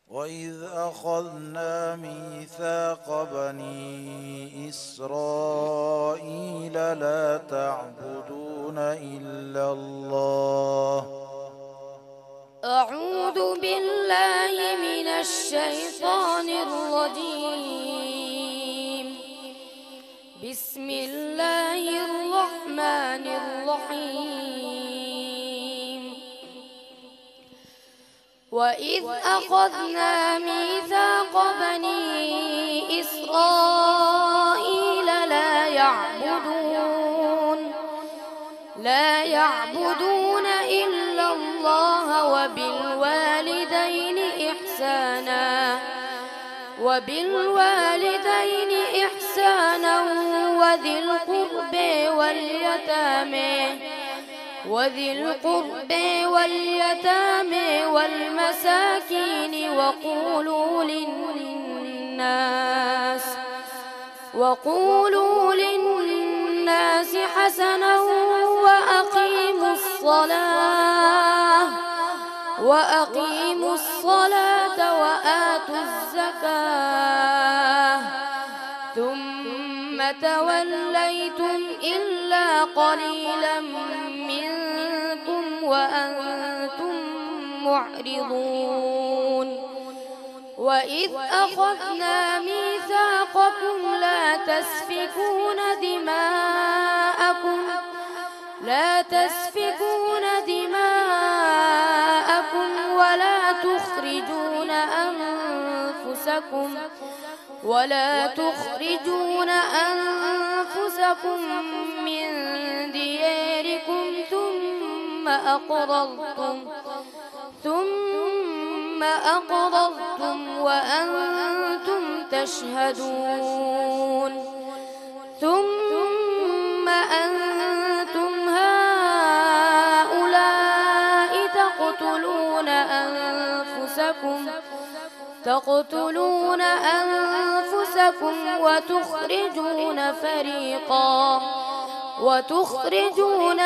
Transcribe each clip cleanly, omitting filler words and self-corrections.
وإذ أخذنا ميثاق بني إسرائيل لا تعبدون إلا الله. أعوذ بالله من الشيطان الرجيم. بسم الله الرحمن الرحيم. وإذ أخذنا ميثاق بني إسرائيل لا يعبدون إلا الله وبالوالدين إحسانا وذي القرب واليتامى والمساكين وقولوا للناس حسنا وأقيموا الصلاة وآتوا الزكاة ثم توليتم إلا قليلا منكم وأنتم معرضون. وإذ أخذنا ميثاقكم لا تسفكون دماءكم ولا تخرجون أنفسكم من دياركم ثم أقررتم وأنتم تشهدون. ثم أنتم هؤلاء تقتلون أنفسكم وتخرجون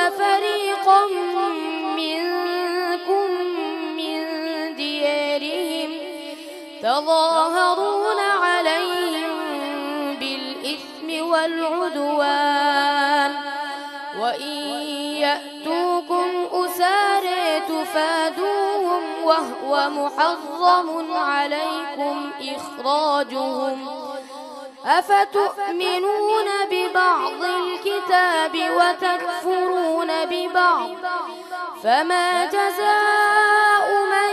فريقا منكم من ديارهم تظاهرون عليهم بالإثم والعدوان وإن يأتوكم أسارى تفادوهم وهو محرم عليكم إخراجهم. أفتؤمنون ببعض الكتاب وتكفرون ببعض فما جزاء من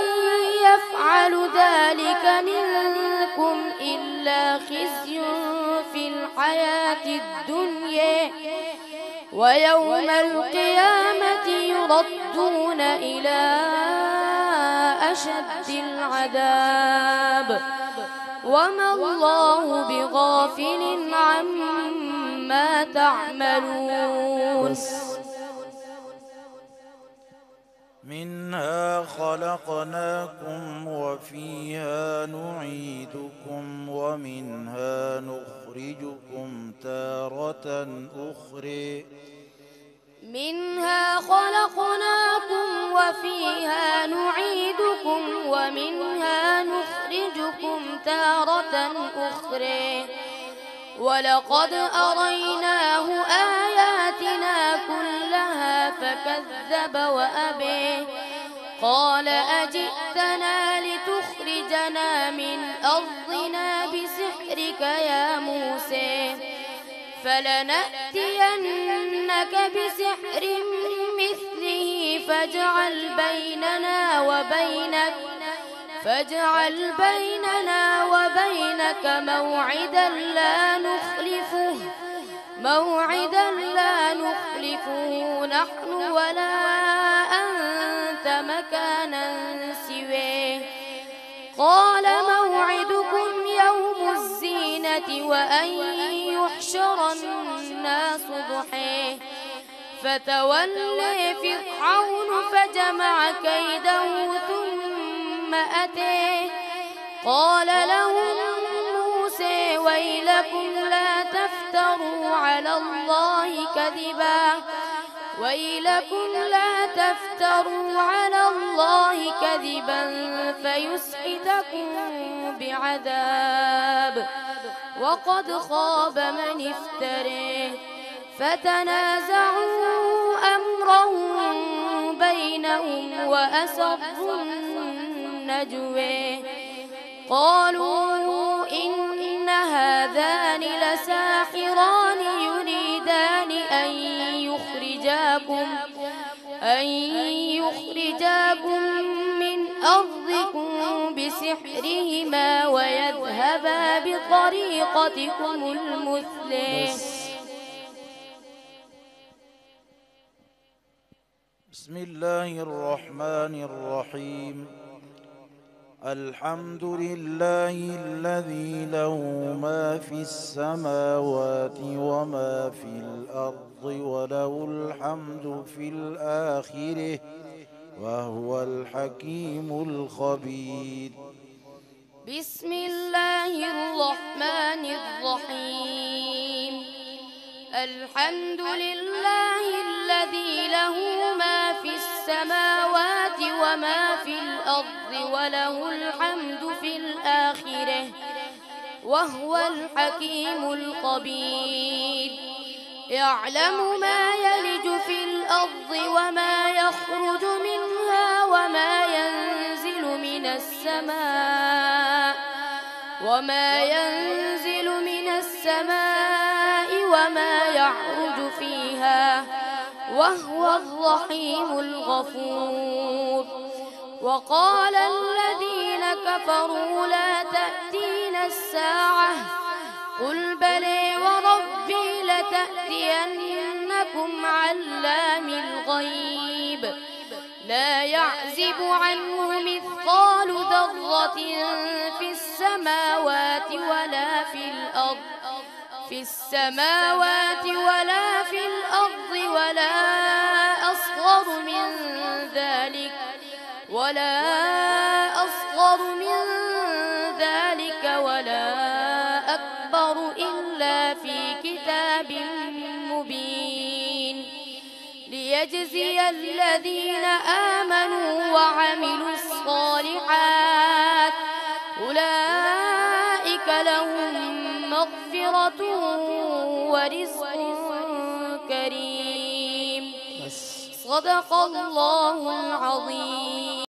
يفعل ذلك منكم إلا خزي في الحياة الدنيا ويوم القيامة يردون إلى أشد العذاب وما الله بغافل عما تعملون. منها خلقناكم وفيها نعيدكم ومنها نخرجكم تارة أخرى. منها خلقناكم وفيها نعيدكم ومنها نخرجكم تارة أخرى ولقد أريناه آياتنا كلها فكذب وأبى. قال أجئتنا لتخرجنا من أرضنا بسحرك يا موسى فلنأتينك بسحر مثله فاجعل بيننا وبينك موعدا لا نخلفه نحن ولا أنت مكانا سواه. قال موعدكم يوم الزينة وأن يحشر الناس ضحى فتولى فرعون فجمع كيده ثم أتى. قال لهم موسى ويلكم لا تفتروا على الله كذبا ويلكم لا تفتروا على الله كذبا فيسحتكم بعذاب وقد خاب من افتريه فتنازعوا أمرهم بينهم وأسروا النجوى قالوا إن هذان لساحران يريدان أن يخرجاكم من أرضكم بسحرهما ويذهبا بطريقتكم المثلى. بسم الله الرحمن الرحيم. الحمد لله الذي له ما في السماوات وما في الأرض وله الحمد في الآخرة وهو الحكيم الخبير. بسم الله الرحمن الرحيم. الحمد لله الذي له ما في السماوات وما في الأرض وله الحمد في الآخرة وهو الحكيم الخبير. يعلم ما يلج في الأرض وما يخرج منها وما ينزل من السماء وما يعرج فيها وهو الرحيم الغفور. وقال الذين كفروا لا تأتينا الساعة قل بلى وربي لتأتينكم علام الغيب لا يعزب عنه مثقال ذرة في السماوات ولا في الأرض ولا أصغر من ذلك ولا أكبر إلا في كتاب مبين ليجزي الذين آمنوا وعملوا الصالحات أولئك لهم مغفرة ورزق كريم. صدق الله العظيم.